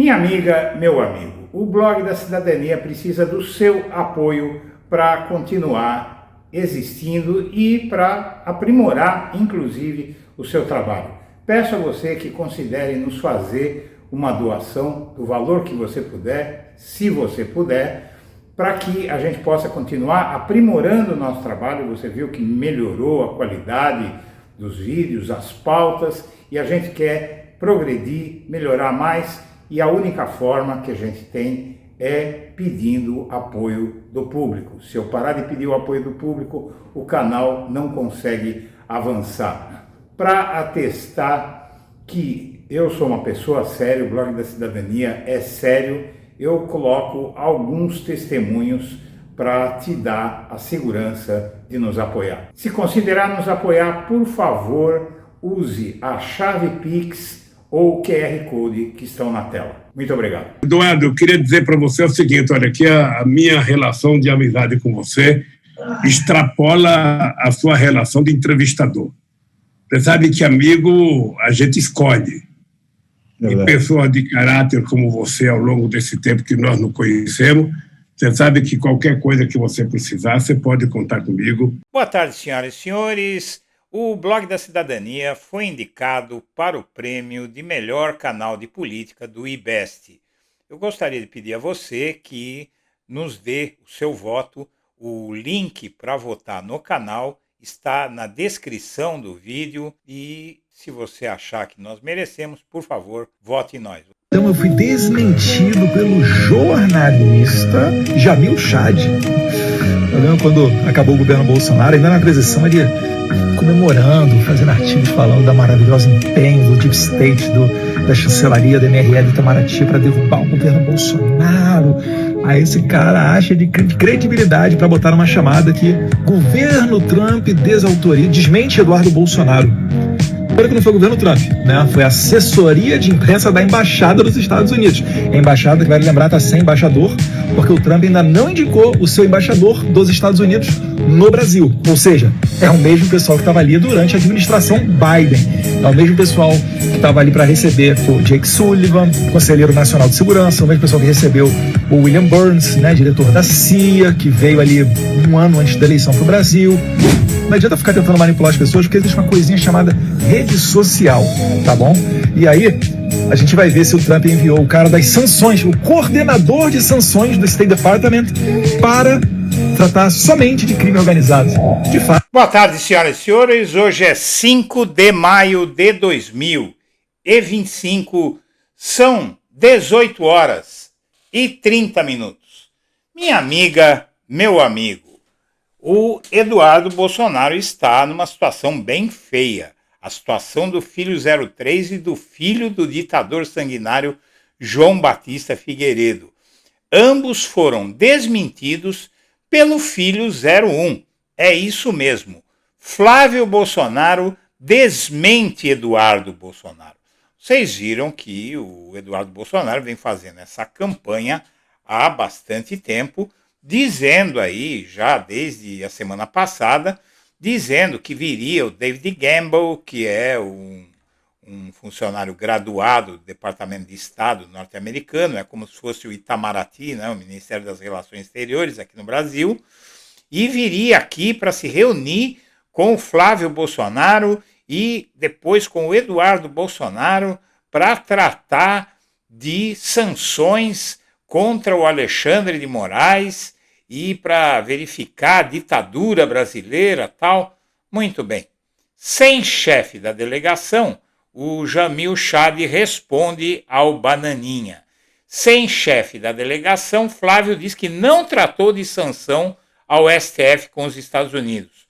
Minha amiga, meu amigo, o Blog da Cidadania precisa do seu apoio para continuar existindo e para aprimorar, inclusive, o seu trabalho. Peço a você que considere nos fazer uma doação do valor que você puder, se você puder, para que a gente possa continuar aprimorando o nosso trabalho. Você viu que melhorou a qualidade dos vídeos, as pautas, e a gente quer progredir, melhorar mais. E a única forma que a gente tem é pedindo apoio do público. Se eu parar de pedir o apoio do público, o canal não consegue avançar. Para atestar que eu sou uma pessoa séria, o Blog da Cidadania é sério, eu coloco alguns testemunhos para te dar a segurança de nos apoiar. Se considerar nos apoiar, por favor, use a chave Pix ou o QR Code que estão na tela. Muito obrigado. Eduardo, eu queria dizer para você o seguinte, olha, que a minha relação de amizade com você extrapola a sua relação de entrevistador. Você sabe que amigo a gente escolhe. E pessoas de caráter como você, ao longo desse tempo que nós nos conhecemos, você sabe que qualquer coisa que você precisar, você pode contar comigo. Boa tarde, senhoras e senhores. O Blog da Cidadania foi indicado para o prêmio de melhor canal de política do IBEST. Eu gostaria de pedir a você que nos dê o seu voto. O link para votar no canal está na descrição do vídeo e se você achar que nós merecemos, por favor, vote em nós. Então eu fui desmentido pelo jornalista Jamil Chad. Eu lembro quando acabou o governo Bolsonaro, ainda na transição, ele comemorando, fazendo artigos falando da maravilhosa empenho do Deep State, da chancelaria da MRL do Itamaraty para derrubar o governo Bolsonaro. Aí esse cara acha de credibilidade para botar uma chamada que governo Trump desautoriza, desmente Eduardo Bolsonaro. Primeiro que não foi o governo Trump, né? Foi a assessoria de imprensa da Embaixada dos Estados Unidos. A embaixada, que vai lembrar, está sem embaixador, porque o Trump ainda não indicou o seu embaixador dos Estados Unidos no Brasil. Ou seja, é o mesmo pessoal que estava ali durante a administração Biden. É o mesmo pessoal que estava ali para receber o Jake Sullivan, Conselheiro Nacional de Segurança, o mesmo pessoal que recebeu o William Burns, né, diretor da CIA, que veio ali um ano antes da eleição para o Brasil. Não adianta ficar tentando manipular as pessoas, porque existe uma coisinha chamada rede social, tá bom? E aí, a gente vai ver se o Trump enviou o cara das sanções, o coordenador de sanções do State Department, para tratar somente de crime organizado. De fato. Boa tarde, senhoras e senhores. Hoje é 5 de maio de 2025. São 18 horas e 30 minutos. Minha amiga, meu amigo, o Eduardo Bolsonaro está numa situação bem feia. A situação do filho 03 e do filho do ditador sanguinário João Batista Figueiredo. Ambos foram desmentidos pelo filho 01. É isso mesmo. Flávio Bolsonaro desmente Eduardo Bolsonaro. Vocês viram que o Eduardo Bolsonaro vem fazendo essa campanha há bastante tempo, dizendo aí, já desde a semana passada, dizendo que viria o David Gamble, que é um funcionário graduado do Departamento de Estado norte-americano, é como se fosse o Itamaraty, né, o Ministério das Relações Exteriores aqui no Brasil, e viria aqui para se reunir com o Flávio Bolsonaro e depois com o Eduardo Bolsonaro para tratar de sanções contra o Alexandre de Moraes e para verificar a ditadura brasileira, tal. Muito bem. Sem chefe da delegação, o Jamil Chad responde ao Bananinha. Sem chefe da delegação, Flávio diz que não tratou de sanção ao STF com os Estados Unidos.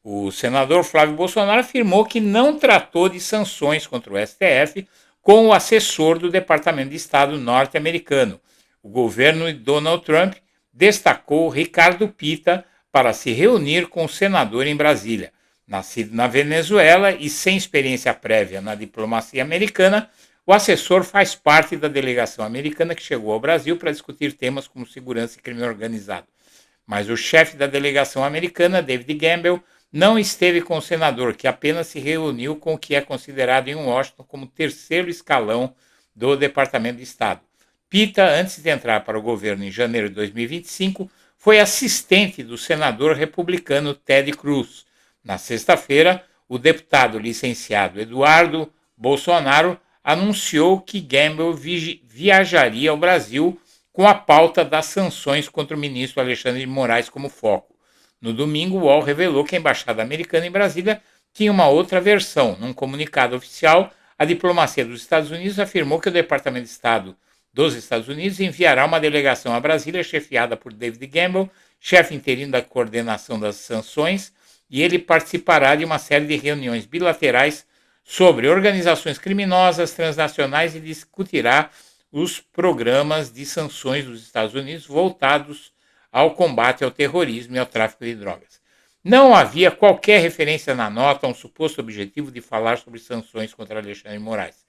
O senador Flávio Bolsonaro afirmou que não tratou de sanções contra o STF com o assessor do Departamento de Estado norte-americano. O governo de Donald Trump destacou Ricardo Pita para se reunir com o senador em Brasília. Nascido na Venezuela e sem experiência prévia na diplomacia americana, o assessor faz parte da delegação americana que chegou ao Brasil para discutir temas como segurança e crime organizado. Mas o chefe da delegação americana, David Gamble, não esteve com o senador, que apenas se reuniu com o que é considerado em Washington como terceiro escalão do Departamento de Estado. Pita, antes de entrar para o governo em janeiro de 2025, foi assistente do senador republicano Ted Cruz. Na sexta-feira, o deputado licenciado Eduardo Bolsonaro anunciou que Gamble viajaria ao Brasil com a pauta das sanções contra o ministro Alexandre de Moraes como foco. No domingo, o UOL revelou que a embaixada americana em Brasília tinha uma outra versão. Num comunicado oficial, a diplomacia dos Estados Unidos afirmou que o Departamento de Estado dos Estados Unidos enviará uma delegação a Brasília chefiada por David Gamble, chefe interino da coordenação das sanções, e ele participará de uma série de reuniões bilaterais sobre organizações criminosas transnacionais e discutirá os programas de sanções dos Estados Unidos voltados ao combate ao terrorismo e ao tráfico de drogas. Não havia qualquer referência na nota a um suposto objetivo de falar sobre sanções contra Alexandre de Moraes.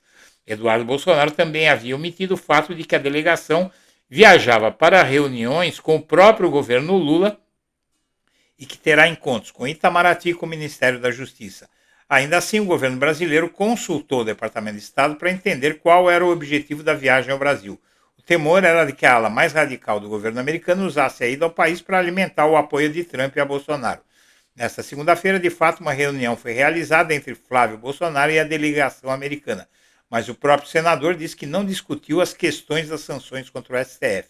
Eduardo Bolsonaro também havia omitido o fato de que a delegação viajava para reuniões com o próprio governo Lula e que terá encontros com Itamaraty e com o Ministério da Justiça. Ainda assim, o governo brasileiro consultou o Departamento de Estado para entender qual era o objetivo da viagem ao Brasil. O temor era de que a ala mais radical do governo americano usasse a ida ao país para alimentar o apoio de Trump a Bolsonaro. Nesta segunda-feira, de fato, uma reunião foi realizada entre Flávio Bolsonaro e a delegação americana, mas o próprio senador disse que não discutiu as questões das sanções contra o STF.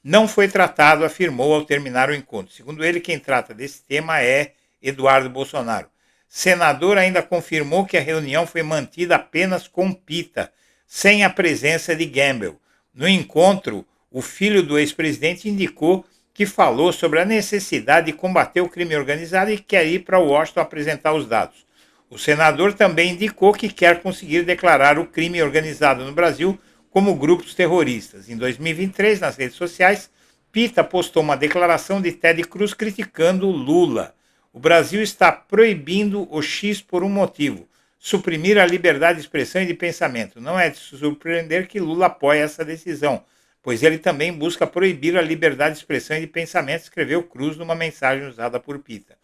Não foi tratado, afirmou ao terminar o encontro. Segundo ele, quem trata desse tema é Eduardo Bolsonaro. Senador ainda confirmou que a reunião foi mantida apenas com Pita, sem a presença de Gamble. No encontro, o filho do ex-presidente indicou que falou sobre a necessidade de combater o crime organizado e quer ir para Washington apresentar os dados. O senador também indicou que quer conseguir declarar o crime organizado no Brasil como grupos terroristas. Em 2023, nas redes sociais, Pita postou uma declaração de Ted Cruz criticando Lula. O Brasil está proibindo o X por um motivo: suprimir a liberdade de expressão e de pensamento. Não é de se surpreender que Lula apoie essa decisão, pois ele também busca proibir a liberdade de expressão e de pensamento, escreveu Cruz numa mensagem usada por Pita.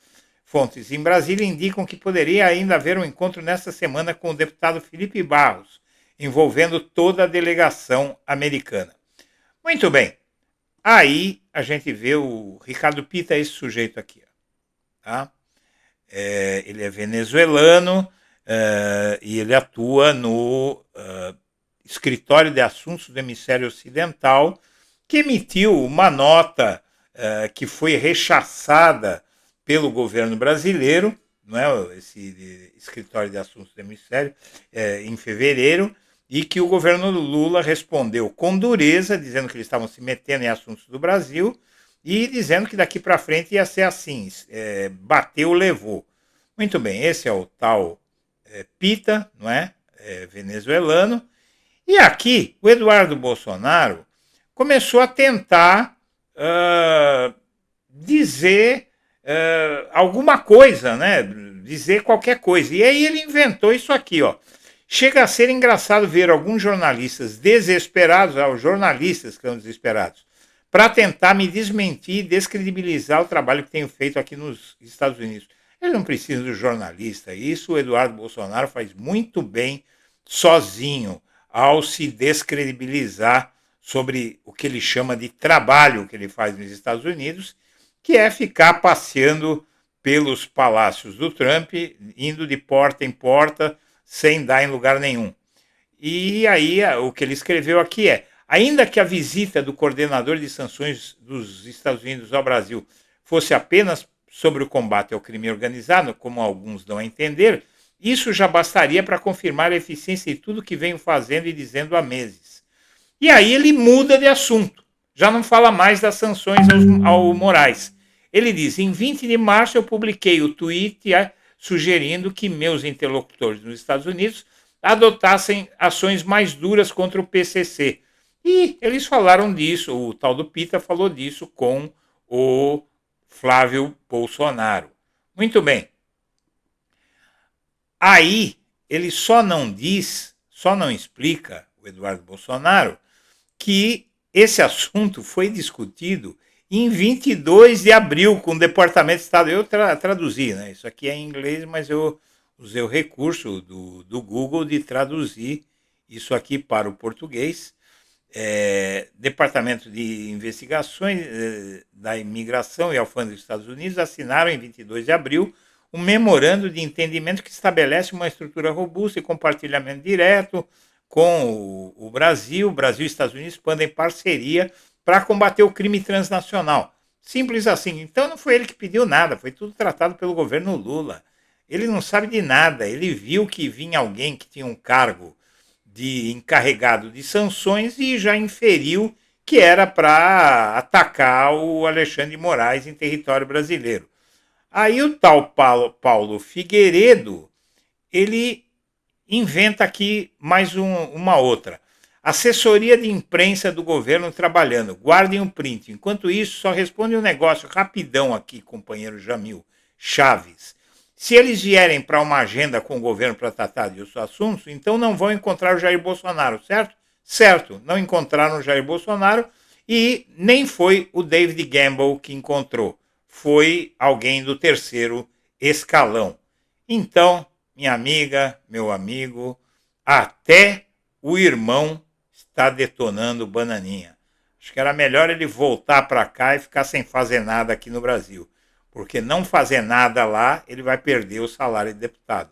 Fontes em Brasília indicam que poderia ainda haver um encontro nesta semana com o deputado Felipe Barros, envolvendo toda a delegação americana. Muito bem. Aí a gente vê o Ricardo Pita, esse sujeito aqui. Tá? Ele é venezuelano e ele atua no Escritório de Assuntos do Hemisfério Ocidental, que emitiu uma nota que foi rechaçada pelo governo brasileiro, não é, esse Escritório de Assuntos do Hemisfério, em fevereiro, e que o governo Lula respondeu com dureza, dizendo que eles estavam se metendo em assuntos do Brasil e dizendo que daqui para frente ia ser assim, bateu, levou. Muito bem, esse é o tal Pita, não é? Venezuelano. E aqui, o Eduardo Bolsonaro começou a tentar dizer alguma coisa, né? Dizer qualquer coisa. E aí ele inventou isso aqui, ó. Chega a ser engraçado ver alguns jornalistas desesperados, os jornalistas que estão desesperados, para tentar me desmentir e descredibilizar o trabalho que tenho feito aqui nos Estados Unidos. Ele não precisa do jornalista. Isso o Eduardo Bolsonaro faz muito bem sozinho, ao se descredibilizar sobre o que ele chama de trabalho que ele faz nos Estados Unidos, que é ficar passeando pelos palácios do Trump, indo de porta em porta, sem dar em lugar nenhum. E aí o que ele escreveu aqui é: ainda que a visita do coordenador de sanções dos Estados Unidos ao Brasil fosse apenas sobre o combate ao crime organizado, como alguns dão a entender, isso já bastaria para confirmar a eficiência de tudo que venho fazendo e dizendo há meses. E aí ele muda de assunto, já não fala mais das sanções ao Moraes. Ele diz: em 20 de março eu publiquei o tweet sugerindo que meus interlocutores nos Estados Unidos adotassem ações mais duras contra o PCC. E eles falaram disso, o tal do Pita falou disso com o Flávio Bolsonaro. Muito bem. Aí ele só não explica, o Eduardo Bolsonaro, que esse assunto foi discutido em 22 de abril com o Departamento de Estado. Eu traduzi, né? Isso aqui é em inglês, mas eu usei o recurso do Google de traduzir isso aqui para o português. Departamento de Investigações da Imigração e Alfândega dos Estados Unidos assinaram em 22 de abril um memorando de entendimento que estabelece uma estrutura robusta e compartilhamento direto com o Brasil. O Brasil e os Estados Unidos expandem parceria para combater o crime transnacional. Simples assim. Então não foi ele que pediu nada, foi tudo tratado pelo governo Lula. Ele não sabe de nada, ele viu que vinha alguém que tinha um cargo de encarregado de sanções e já inferiu que era para atacar o Alexandre de Moraes em território brasileiro. Aí o tal Paulo Figueiredo, ele inventa aqui mais uma outra. Assessoria de imprensa do governo trabalhando. Guardem um print. Enquanto isso, só responde um negócio rapidão aqui, companheiro Jamil Chaves. Se eles vierem para uma agenda com o governo para tratar de outros assuntos, então não vão encontrar o Jair Bolsonaro, certo? Certo, não encontraram o Jair Bolsonaro e nem foi o David Gamble que encontrou. Foi alguém do terceiro escalão. Então, minha amiga, meu amigo, até o irmão está detonando bananinha. Acho que era melhor ele voltar para cá e ficar sem fazer nada aqui no Brasil. Porque não fazer nada lá, ele vai perder o salário de deputado.